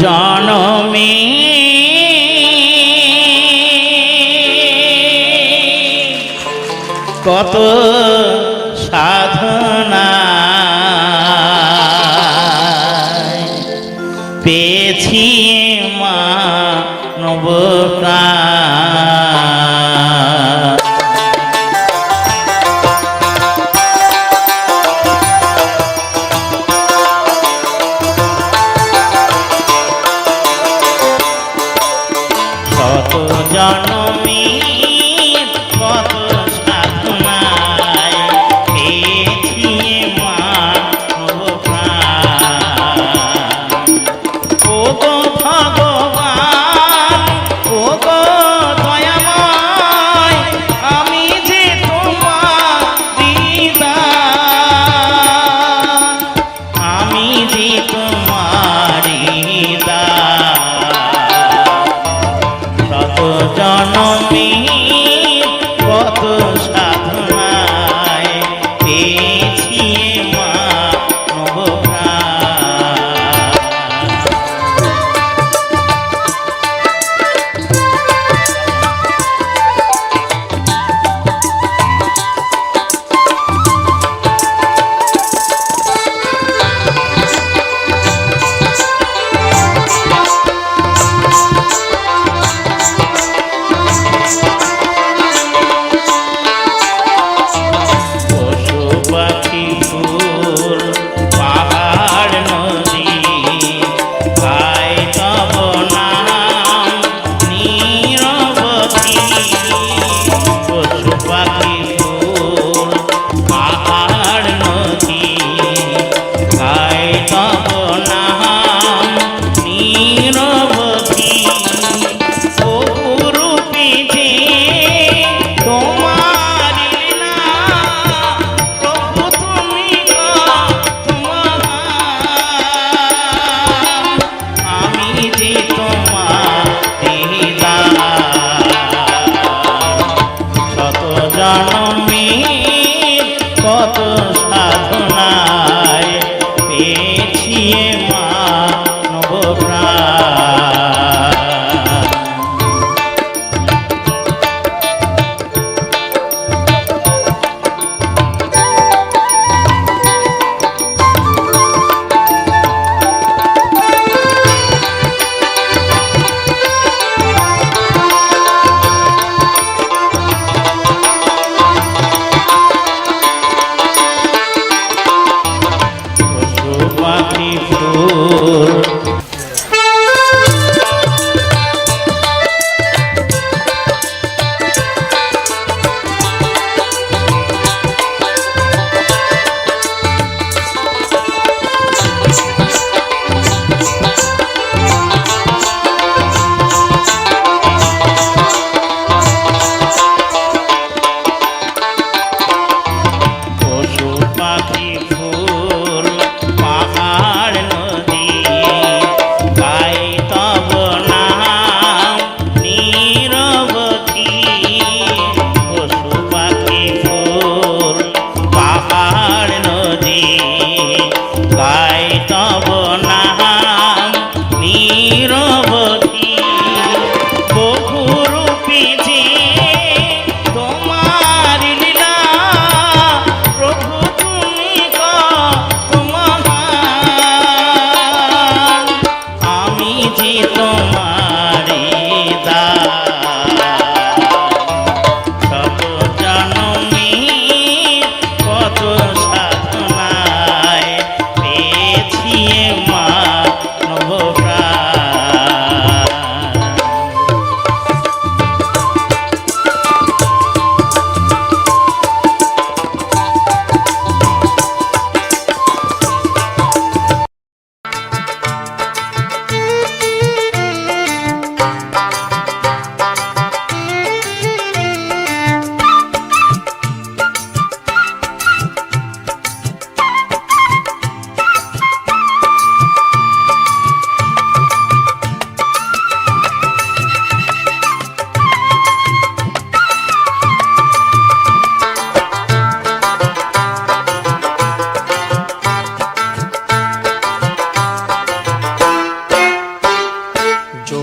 জনমে কত সাধনা পেয়েছি মানব প্রাণ। কত জনমে কত সাধনায় পেয়েছি মানব প্রাণ। ও গো ভগবান, ও গো দয়াময়, আমি যে তোমার দাস, আমি যে তোমার দাস। কত জনমে কত সাধনায় পেয়েছি মানব প্রাণ।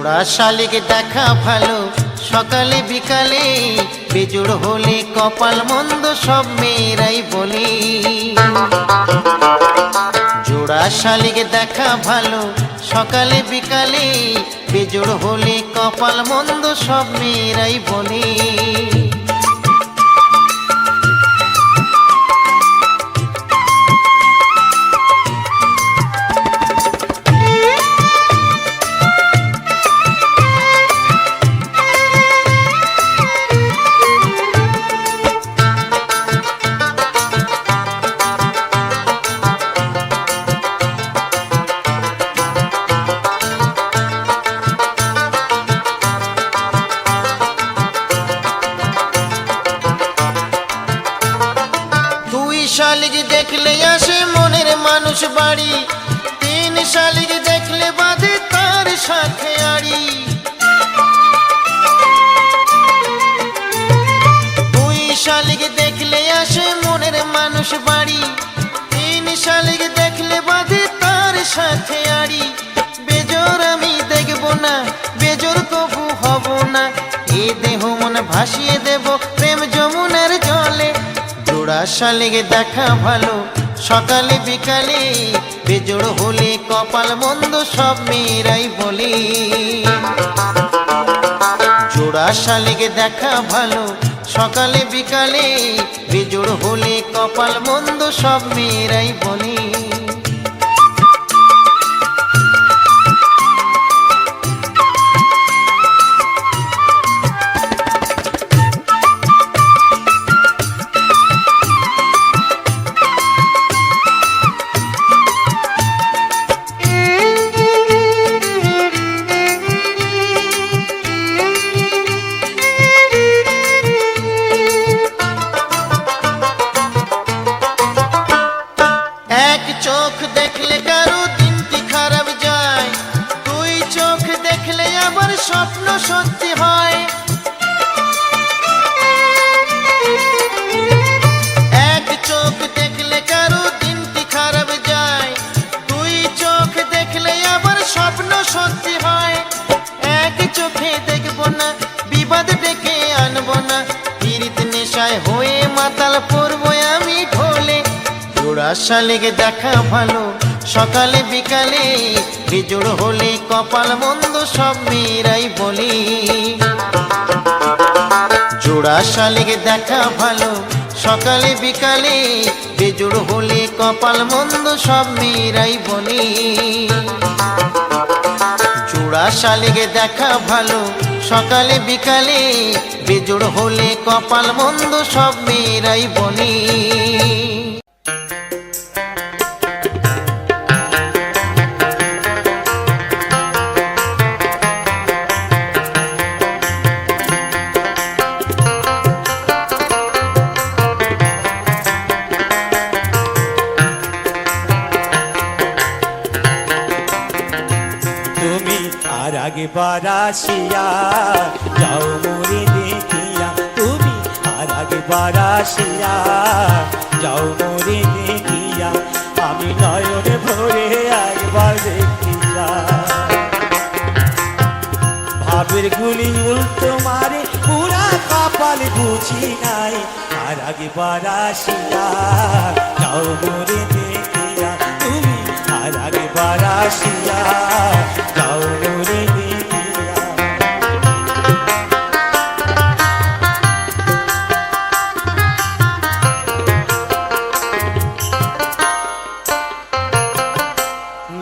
জোড়া শালিক দেখা ভালো সকালে বিকালে, বেজোড় হলে কপাল মন্দ সব মেয়েরাই বলে। জোড়া শালিক দেখা ভালো সকালে বিকালে, বেজোড় হলে কপাল মন্দ সব মেয়েরাই বলে। শালিক দেখলে আসে মনের মানুষ বাড়ি, তিন শালিক দেখলে বাঁধে তার সাথে আড়ি। দুই শালিক দেখলে আসে মনের মানুষ বাড়ি, তিন শালিক দেখলে বাঁধে তার সাথে আড়ি। বেজোর আমি দেখব না, বেজোর কবু হব না, এ দেহ মন ভাসিয়ে দেব প্রেম যমুনার জলে। জোড়া শালিক দেখা ভালো সকালে বিকালে, বেজোড় হলে কপাল মন্দ সব মেয়েরাই বলে। জোড়া শালিক দেখা ভালো সকালে বিকালে, বেজোড় হলে কপাল মন্দ সব মেয়েরাই বলে। চোখ দেখলে কারো দিনটি খারাপ যায়, দুই চোখ দেখলে আবার স্বপ্ন সত্যি হয়। এক চোখ দেখলে কারো দিনটি খারাপ যায়, দুই চোখ দেখলে আবার স্বপ্ন সত্যি হয়। এক চোখে দেখব না, বিবাদ ডেকে আনবো না, পীড়িত নেশায় হয়ে মাতাল পড়বো আমি ঢোলে। জোড়া শালিক দেখা ভালো সকালে বিকালে, বেজোড় হলে কপাল মন্দ সব মেয়েরাই বলে। জোড়া শালিক দেখা ভালো সকালে বিকালে, বেজোড় হলে কপাল মন্দ সব মেয়েরাই বলে। জোড়া শালিক দেখা ভালো সকালে বিকালে, বেজোড় হলে কপাল মন্দ সব মেয়েরাই বলে। একবার আসিয়া যাও মোরে দেখিয়া, তুমি আর একবার আসিয়া যাও মোরে দেখিয়া, আমি নয়নে ভরে একবার দেখিয়া। ভাবের গুলি উল্টো মারে পুরা কপাল বুঝি নাই, আর একবার আসিয়া যাও মোরে দেখিয়া, তুমি আর একবার আসিয়া যাও মোরে দেখিয়া।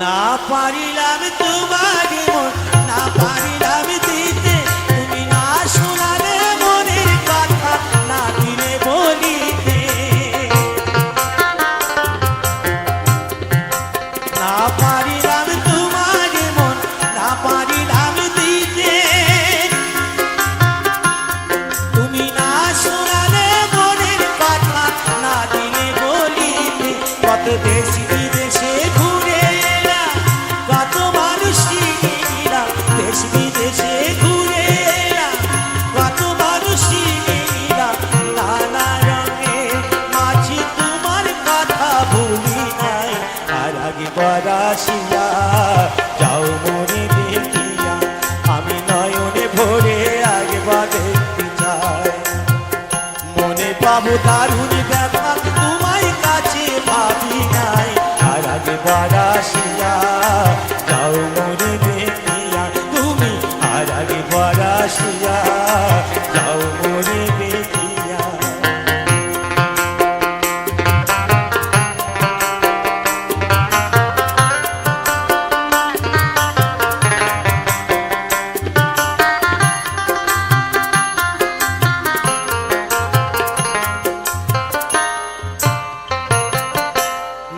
না পারিলাম তোমার মন, না পারিলাম দিতে, তুমি না শোনালে মনের কথা, না দিলে বলিতে। না পারিলাম তোমার মন, না পারিলাম দিতে, তুমি না শোনালে মনের কথা, না দিলে বলিতে। কত দেশ বিদেশে ঘুরে কত মানুষ চিনি পাবো দারুণ ব্যথা তোমায় কাছে ভাবি নাই আর আগে বারাসিয়া যাও মরে দেখিয়া তুমি আর আগে বারাসিয়া যাও মরে দেখিয়া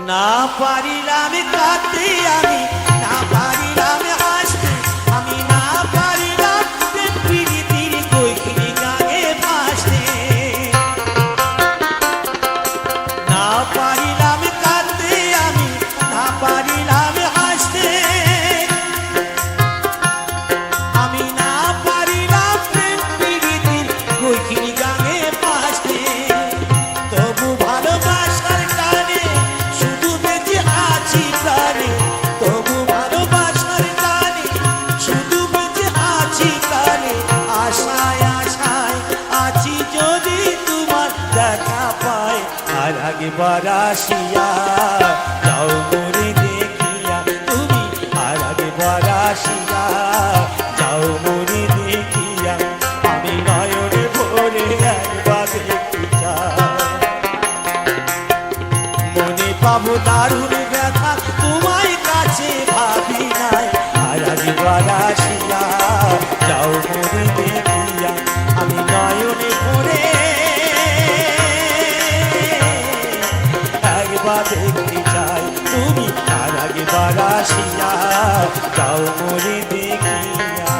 না পারিলাম কাঁদতে আমি না পারিলাম হাসতে আমি না পারিলাম প্রীতির কৈখিনি গায়ে ভাসতে না পারিলাম কাঁদতে আমি না পারিলাম হাসতে আমি না পারিলাম প্রীতির কৈখিনি গায়ে ভাসতে তবু ভালোবাসার টানে শুধু বেঁচে আছি প্রাণে তবু ভালোবাসার টানে শুধু বেঁচে আছি প্রাণে আশায় আশায় আছি যদি তোমার দেখা পায় আর আগে বারাসিয়া যাও মরে দেখিয়া তুমি আর আগে বারাসিয়া যাও মরে দেখিয়া আমি নয়নে ভরে একবার দেখতে চাই মনে পাবো দারুণ ব্যথা তোমায় কাছে ভাবি নাই আর আগে বারাসিয়া যাও মরে দেখিয়া আমি নয়নে ভরে একবার দেখতে চাই তুমি আর আগে বারাসিয়া যাও মরে দেখিয়া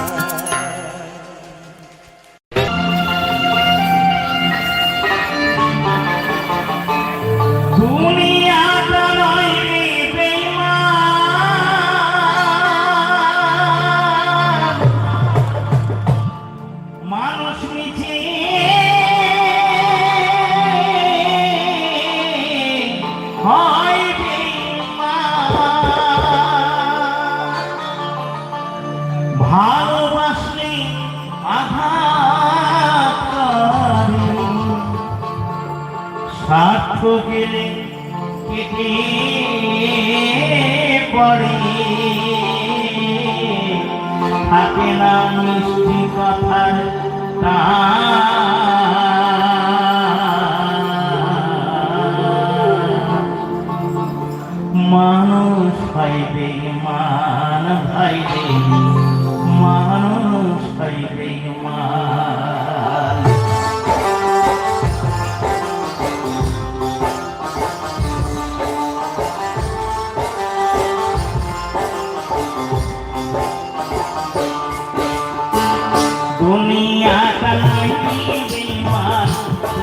দুনিয়াটা নয় রে বেঈমান, মানুষ মিছে হয় বেঈমান। ভালোবাসলে আঘাত করে, স্বার্থ গেলে কেটে পড়ে, থাকে না মিষ্টি কথার মানুষ পাইবে মান ভাইবে, মানুষ পাইবে মান। দুনিয়াটা নয় বেঈমান,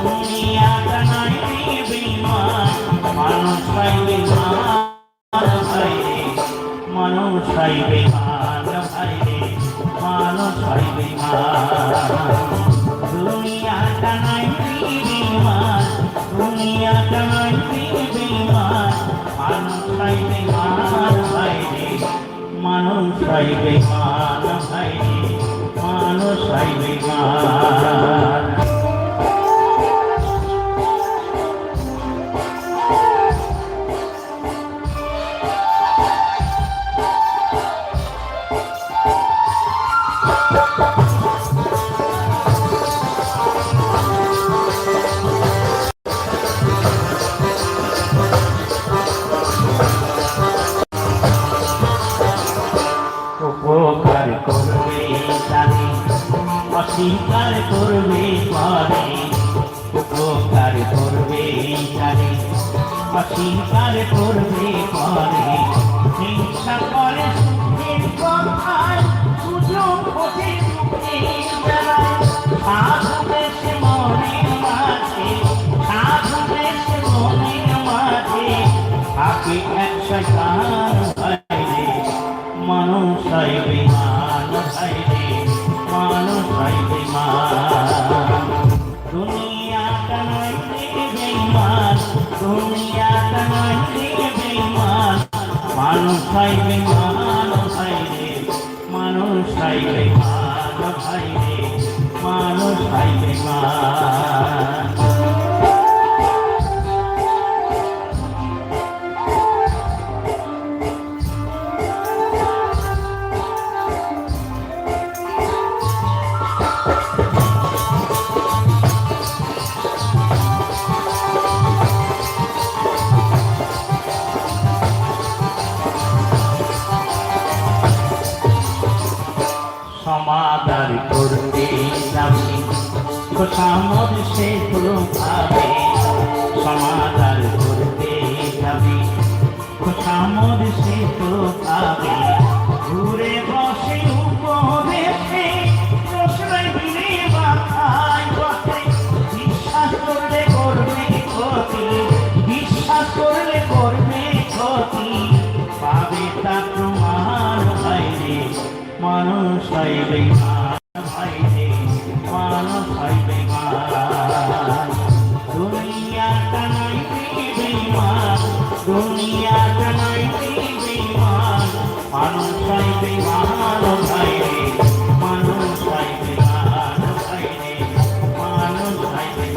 দুনিয়াটা নয় বেঈমান, মানুষ পাইবে মান ভাইরে, মানুষ পাইবে মান ভাইরে, মানুষ পাইবে মান। দুনিয়াটা নয় বেঈমান, দুনিয়াটা নয় বেঈমান, মানুষ পাইবে মান ভাইরে, মানুষ পাইবে মান ভাইরে, মানুষ পাইবে মান। উপকার করবে জানে, অস্বীকার করবে পরে, উপকার করবে জানে, অস্বীকার করবে পরে, হিংসা করে সুখের কথায়, সুযোগ ওঠে সুখের বেলায়, সাধু দেশে মনের মাঝে, সাধু দেশে মনের মাঝে, থাকে এক শয়তান ভাইরে, মানুষ পাইবে মান ভাইরে, মানুষ পাইবে মান। দুনিয়াটা নয় বেঈমান, দুনিয়াটা নয় বেঈমান, মানুষ পাইবে মান ভাইরে, মানুষ পাইবে মান ভাইরে, মানুষ পাইবে মান। সমাদার করবে যাবে খোসামদ সে তো ভাবে সমাদার করবে যাবে খোসামদ সে তো ভাবে ঘুরে বসে উপদেশে প্রশ্রয় দিলে মাথায় বসে বিশ্বাস করলে করবে ক্ষতি বিশ্বাস করলে করবে ক্ষতি পাবে তা প্রমাণ ভাইরে মানুষ হইবে ভাইরে মানুষ হইবে দুনিয়াটা নাই বেঈমান দুনিয়াটা নাই বেঈমান মানুষ হইবে ভাইরে মানুষ হইবে ভাইরে মানুষ হইবে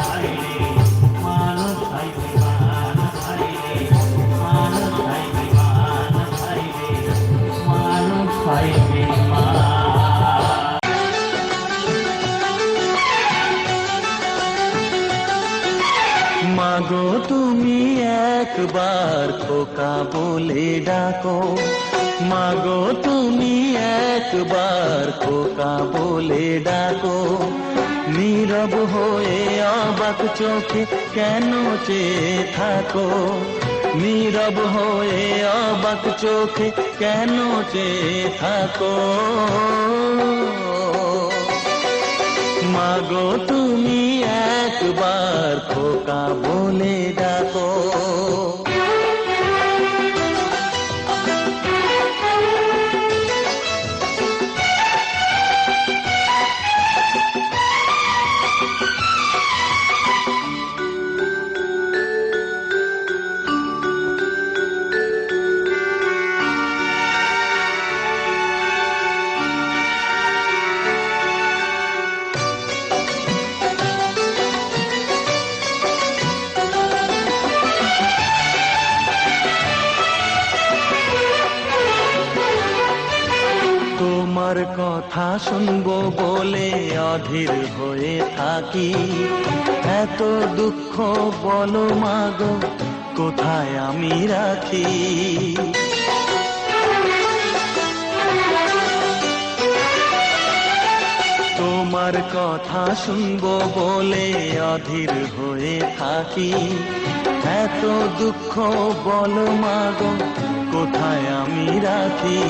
ভাইরে মানুষ হইবে ভাইরে মানুষ হইবে ভাইরে মানুষ হইবে মাগো তুমি একবার খোকা বলে ডাকো মাগো তুমি একবার খোকা বলে ডাকো নীরব হয়ে অবাক চোখে কেন চেয়ে থাকো নীরব হয়ে অবাক চোখে কেন চেয়ে থাকো মাগো তুমি একবার খোকা বলে ডাকো তোমার কথা শুনবো বলে অধীর হয়ে থাকি এত দুঃখ বলো মাগো কোথায় আমি রাখি তোমার কথা শুনবো বলে অধীর হয়ে থাকি এত দুঃখ বলো মাগো কোথায় আমি রাখি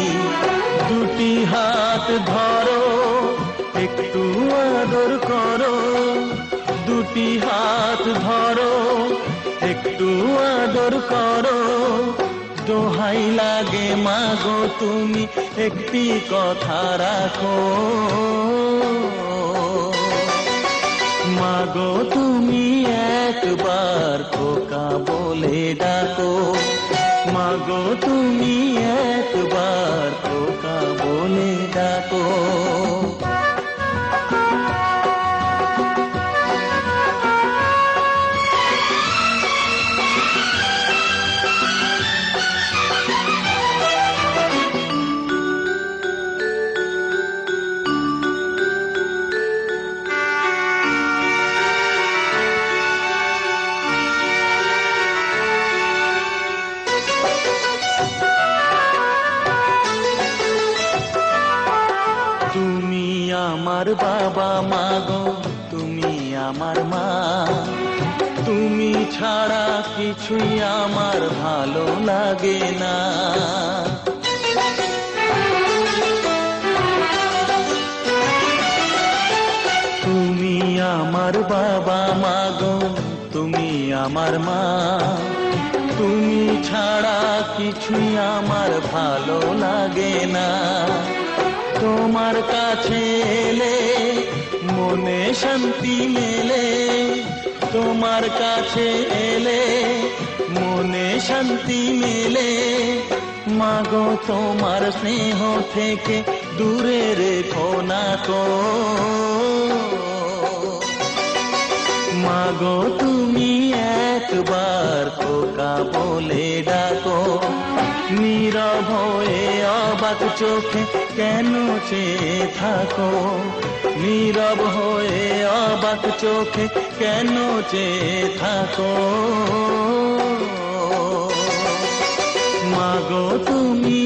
দুটি হাত ধরো একটু আদর করো দুটি হাত ধরো একটু আদর করো দোহাই লাগে মাগো তুমি একটি কথা রাখো মাগো তুমি একবার খোকা বলে ডাকো মাগো তুমি একবার খোকা বলে ডাকো তুমি আমার বাবা মাগো তুমি আমার মা তুমি ছাড়া কিছুই আমার ভালো লাগে না তুমি আমার বাবা মাগো তুমি আমার মা তুমি ছাড়া কিছুই আমার ভালো লাগে না তোমার কাছে এলে মনে শান্তি মেলে তোমার কাছে এলে মনে শান্তি মেলে মাগো তোমার স্নেহ থেকে দূরে রেখো না কো মাগো তুমি একবার খোকা বলে ডাকো নীরব হয়ে অবাক চোখে কেন চেয়ে থাকো নীরব হয়ে অবাক চোখে কেন চেয়ে থাকো মাগো তুমি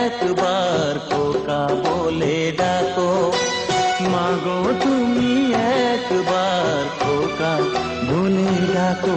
একবার খোকা বলে ডাকো, মাগো তুমি একবার খোকা বলে ডাকো।